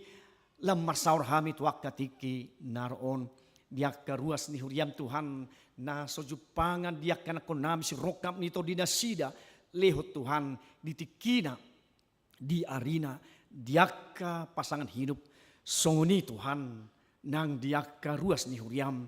lamar saur hami tuak katiki naron dia karuas ni huriam Tuhan na sojupangan dia kana konami si rokam nito dinasida lehot Tuhan ditikina di arena dia ka pasangan hidup songoni Tuhan nang dia karuas ni huriam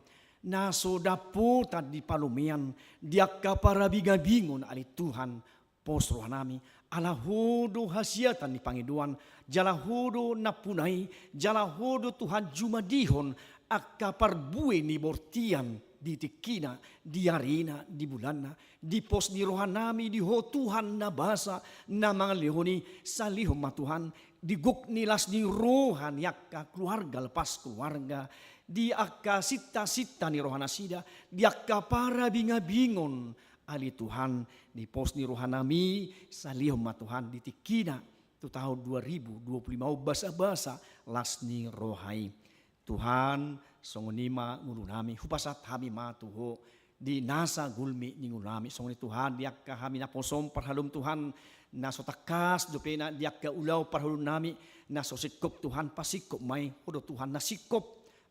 na sodapo tadi palumean dia ka para bingon ali Tuhan pos rohanami ala hodo hasiatan ni pangiduan jala hodo napunai jala hodo Tuhan jumadihon akka parbue ni bortian di tikina di arena di bulanna di pos ni rohanami di ho Tuhan na basa na mga lehoni sa lihom matuhan di guk nilas ni rohan yakka keluarga lepas keluarga di akka sita-sita ni rohana sida di akka para bingon ali Tuhan di pos ni rohanami sa lihom matuhan di tikina tu tahun 2025 basa-basa lasni rohai Tuhan songonima ngulunami hupasat hami matuho di nasa gulmi ni ngulunami songoni Tuhan diak ka hami na posom parhalum Tuhan na sotakas dopena diak ka ulaw parhalum nami na sosikop Tuhan pasikop may hodo Tuhan na sikop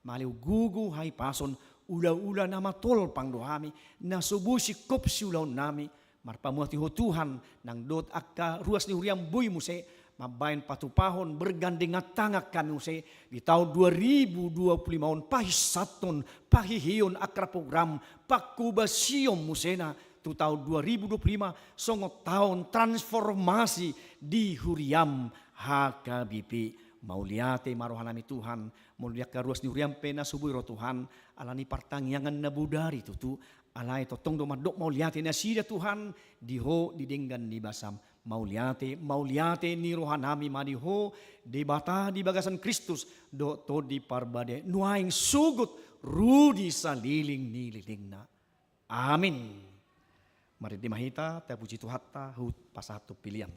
maliw gugu hai pason ula-ula na matol pang dohami na subuh sikop si ulaw nami marpamuati ho Tuhan nang dot akka ruas ni huriam buy muse mabain patupahon bergandeng tangak kami muse di tahun 2025 pahisaton pahihiyon akra program pakubasyon musena tu tahun 2025 songo tahun transformasi di huriam HKBP mauliate marohanami Tuhan mulia karuas ni huriam pena subuh ro Tuhan alani partangyangan na budari tutu alai totong do madok mauliate na sida Tuhan diho didenggan di basam mauliate ni rohanami madiho di bata di bagasan Kristus do to di parbade nuaing sugut rudi saliling nililingna amin mari di mahita ta puji Tuhan ta hut pasatu pilihan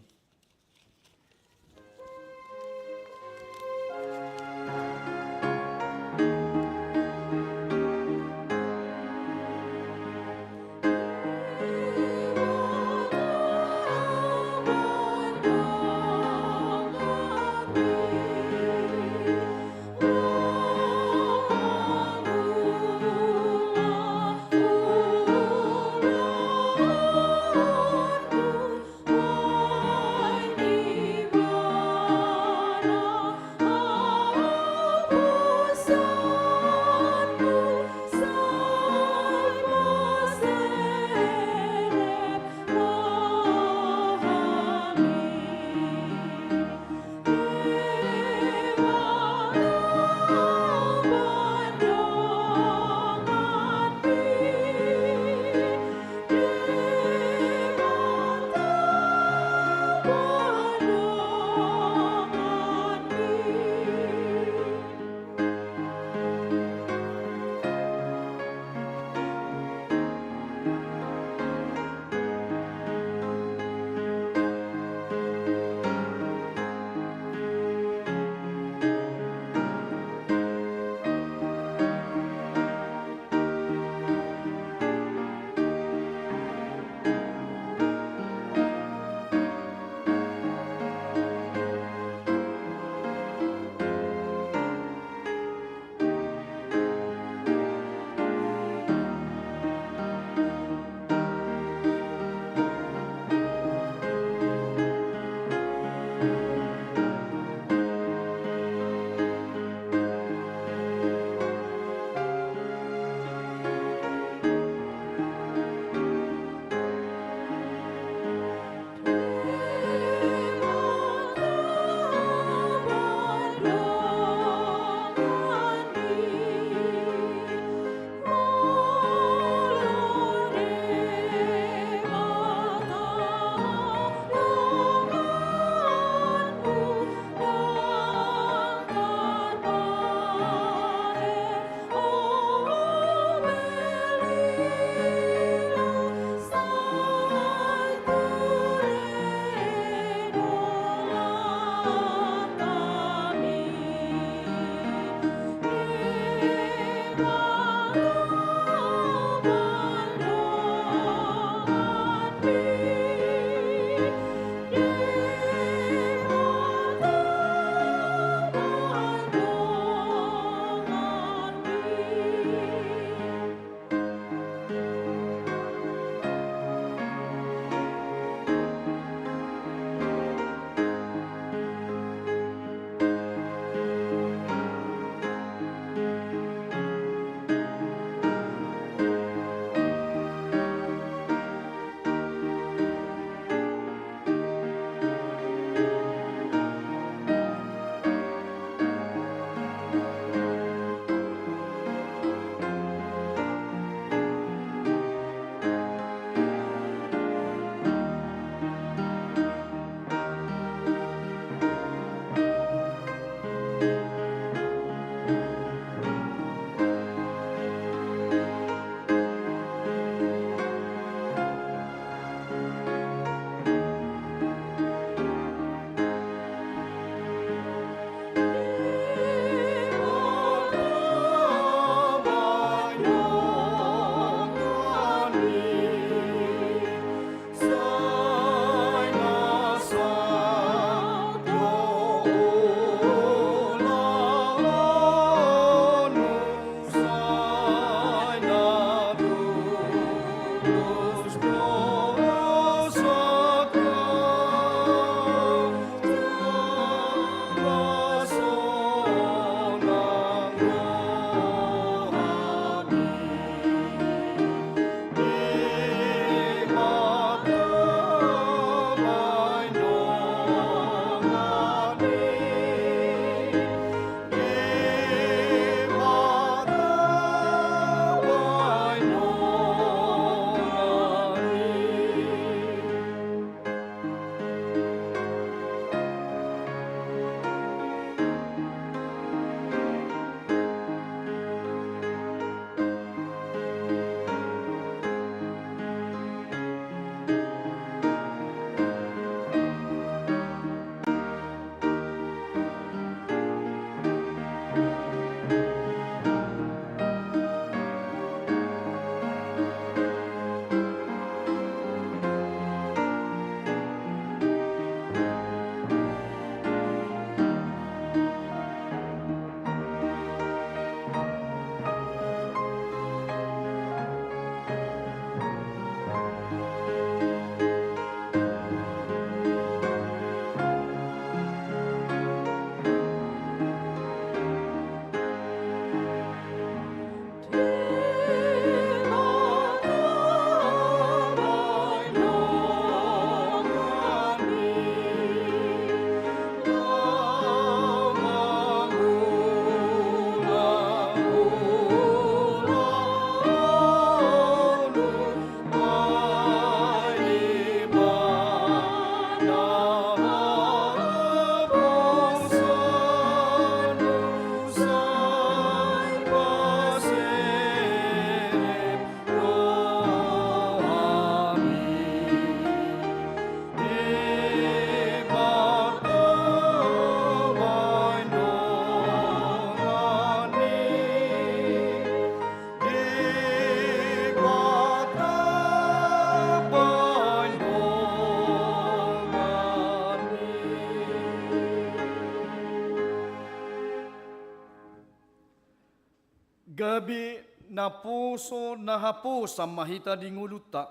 gabi na puso na hapos sa mahita di nguluta.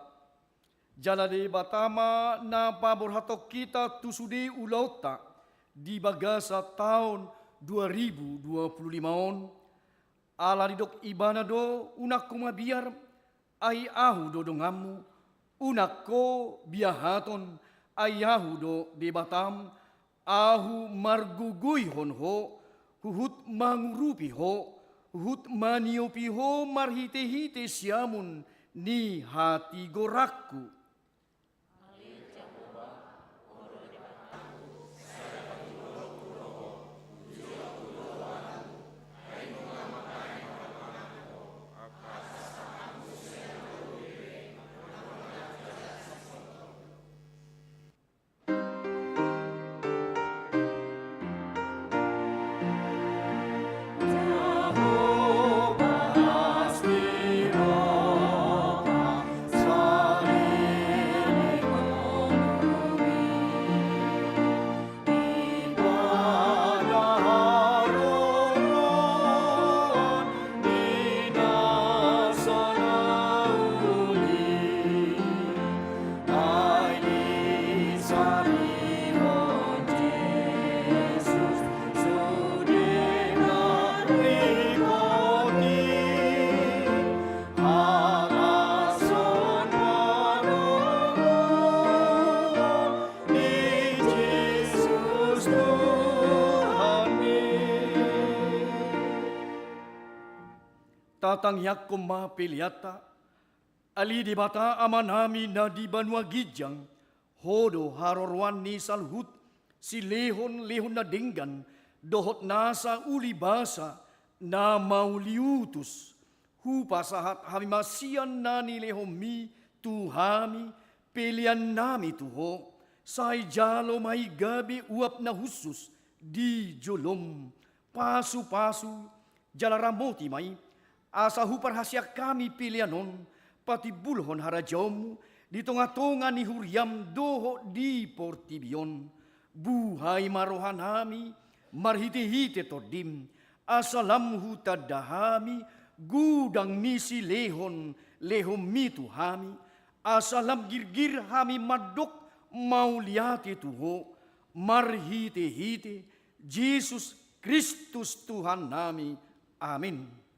Jala di batama na paborhatok kita tusudi ulauta di bagasa tahun 2025. Ala didok ibana do unak kumabiar ay ahu do dongamu. Unak ko biahaton ay ahu do di batam. Ahu marguguy honho. Huhut mangurupi ho. Hut maniopi ho marhite-hite siamun ni hati gorakku. Tatang yakum mapiliata, ali di bata amanami na di banua gijang, hodo harorwan ni salhut, si lehon na dinggan, dohot nasa uli basa, na mauliutus, hupa sahat hami masian na ni lehomi, tuhami, pilihan nami tuho, say jalo may gabi uap na husus, di jolom, pasu-pasu, jalaramoti may, asa hupar hasyak kami pilianon, pati bulhon harajamu, di tonga-tonga ni huriam doho di portibion. Buhay marohan hami, marhite-hite todim, asalam hutadahami, gudang nisi lehon mitu hami, asalam girgir hami madok mauliati tuho, marhite-hite, Yesus Kristus Tuhan nami. Amin.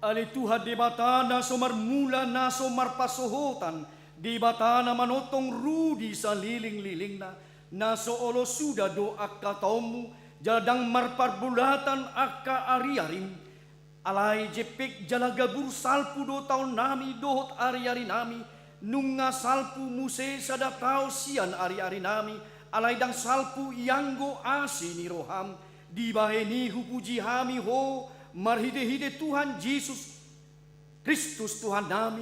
Ali Tuhan di bata na sumarmula na sumarpasohotan, di bata na manotong rudi sa liling-liling na soolo suda do akka taumu, jadang marparbulatan akka ari-arim, alay jepek jalagabur salpu do taon nami dohot ari-ari nami, nunga salpu muse sada tao sian ari-ari nami, alay dang salpu ianggo asi ni roham, di baheni hupuji hami ho, marhide-hide Tuhan Yesus Kristus Tuhan nami,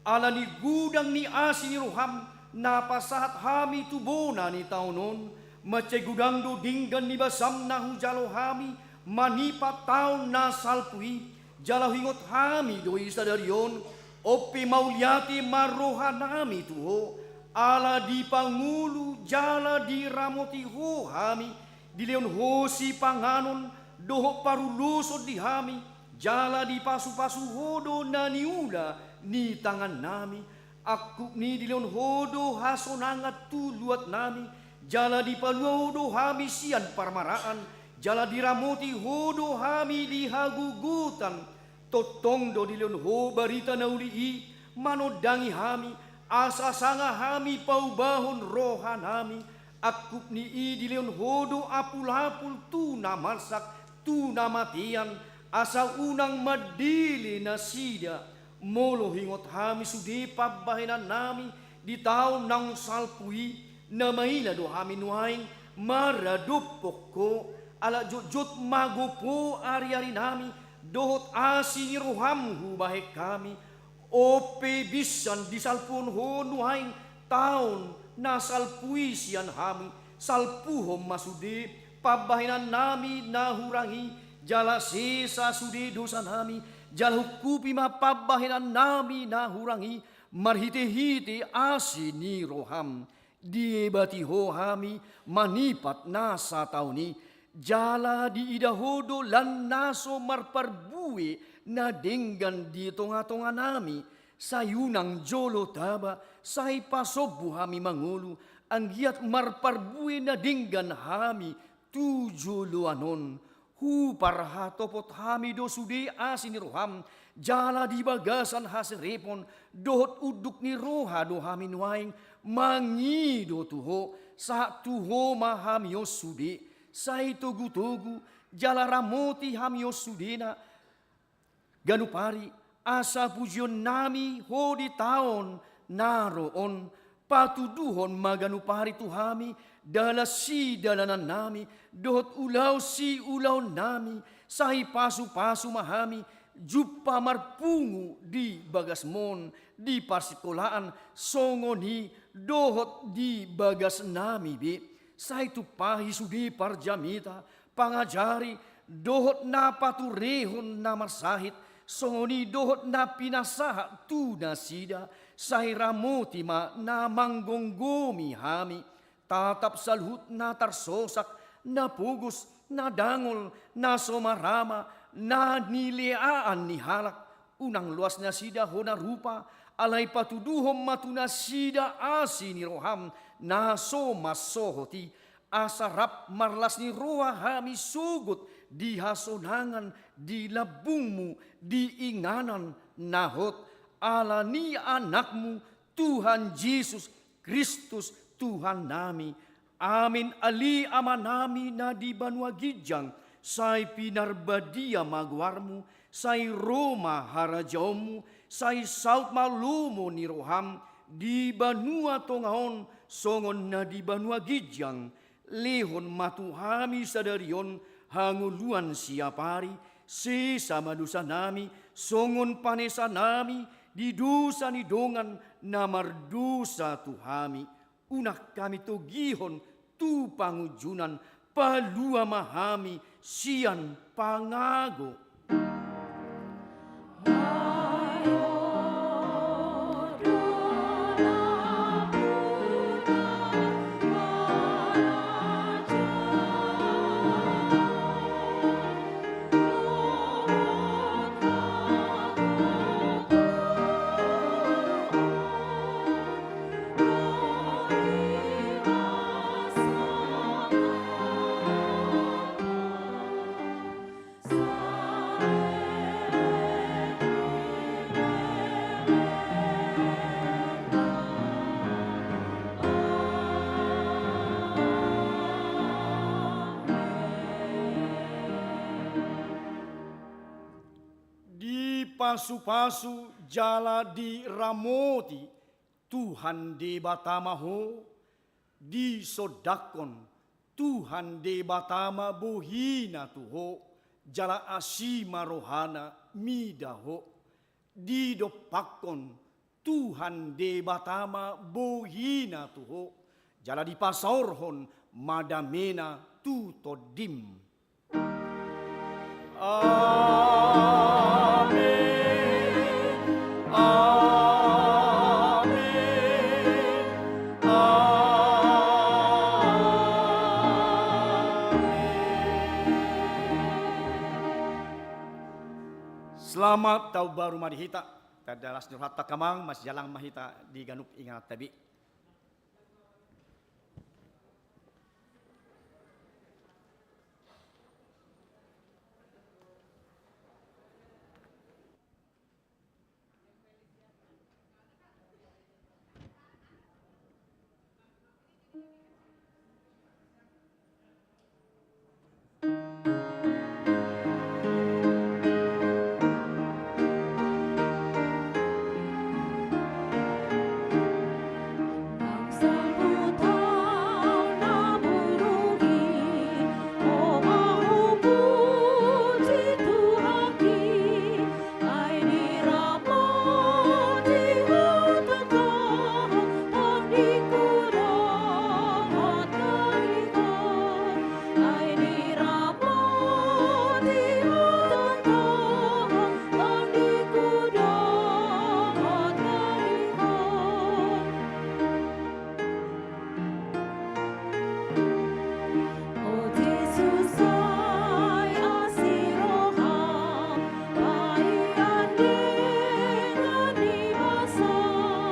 ala ni gudang ni asi ni roham, napasahat hami tubona ni taunon, mace gudang do dinggan ni basam na hujalo hami, manipa taon na salpui, jala hingot hami do isa darion, opi mauliati maroha nami tuho, ala di pangulu jala di ramoti ho hami, di leon ho si panganon, doho parulusod di hami, jala di pasu-pasu hodo na niula ni tangan nami, aku ni di leon hodo hasonangat tuluat nami, jala di palua hodo hami sian parmaraan, jala di ramoti hodo hami di hagugutan, totong do di leon ho barita na ulii, manodangi hami, asa sanga hami paubahon roha nami, aku ni di leon hodo apul-apul tu namarsak, tu namatian, asa unang madili na sida, molo hingot hami sudi pabahinan nami di tahun nang salpui na maila do hami nuaing maradupok ko ala jujut magupo ari-ari nami dohot asi ni rohamhu bahe kami ope bisan disalpun ho nuaing tahun na salpui sian hami salpuhom masudi pabahinan nami nahurangi jala sisa sudi dosa nami jala hukupi mapabahinan nami nahurangi marhite-hite asi ni roham diebati ho hami manipat nasa tauni jala di idahodo lan naso marparbue na denggan di tonga-tonga nami sayunang jolo taba say pasobu hami mangulu anggiat marparbue na denggan hami tujuluanon hu parhatopot hami do sude asin ni roham jala di bagasan haserepon dohot uduk ni roha do hami nuaing mangido tuho sa tuho mahamios sude sai togu-togu jala ramoti hamios sudena ganupari asa pujion nami ho di taon naroon patuduhon maganupari tuhami dalasi dalanan nami dohot ulaw si ulaw nami sahi pasu-pasu mahami jupa marpungu di bagasmon di parsikolaan songoni dohot di bagas nami bi sahi tupahi sudi parjamita pangajari dohot na paturehon na marsahit songoni dohot na pinasaha tu nasida sahi ramoti ma na manggonggomi hami tatap salhut na tarsosak na pugus na dangol na somarama na nileaan ni halak unang luas na sida hona rupa alay patuduhom matuna sida asi ni roham na somasohoti asarap marlas ni roha hami sugut di hasonangan di labungmu di inganan nahot ala ni anakmu Tuhan Yesus Kristus Tuhan nami. Amin ali amanami na di banua gijang say pinarbadia magwarmu say Roma harajaumu say saut malumo ni roham di banua tongaon songon na di banua gijang lehon matuhami sadarion hanguluan siapari sesama dosa nami songon panesa nami di dosa ni dongan namardosa tuhami unak kami togihon tu pangujunan palua mahami sian pangago. Pasu-pasu jala di ramoti Tuhan de batamaho di sodakon Tuhan de batama bohina tuho jala asima rohana midaho di dopakon Tuhan de batama bohina tuho jala di pasaorhon madamena tutodim. Amin. Selamat tahun baru marihita. Tadalas nurhata kamang mas jalang mahita di ganup ingat tabi.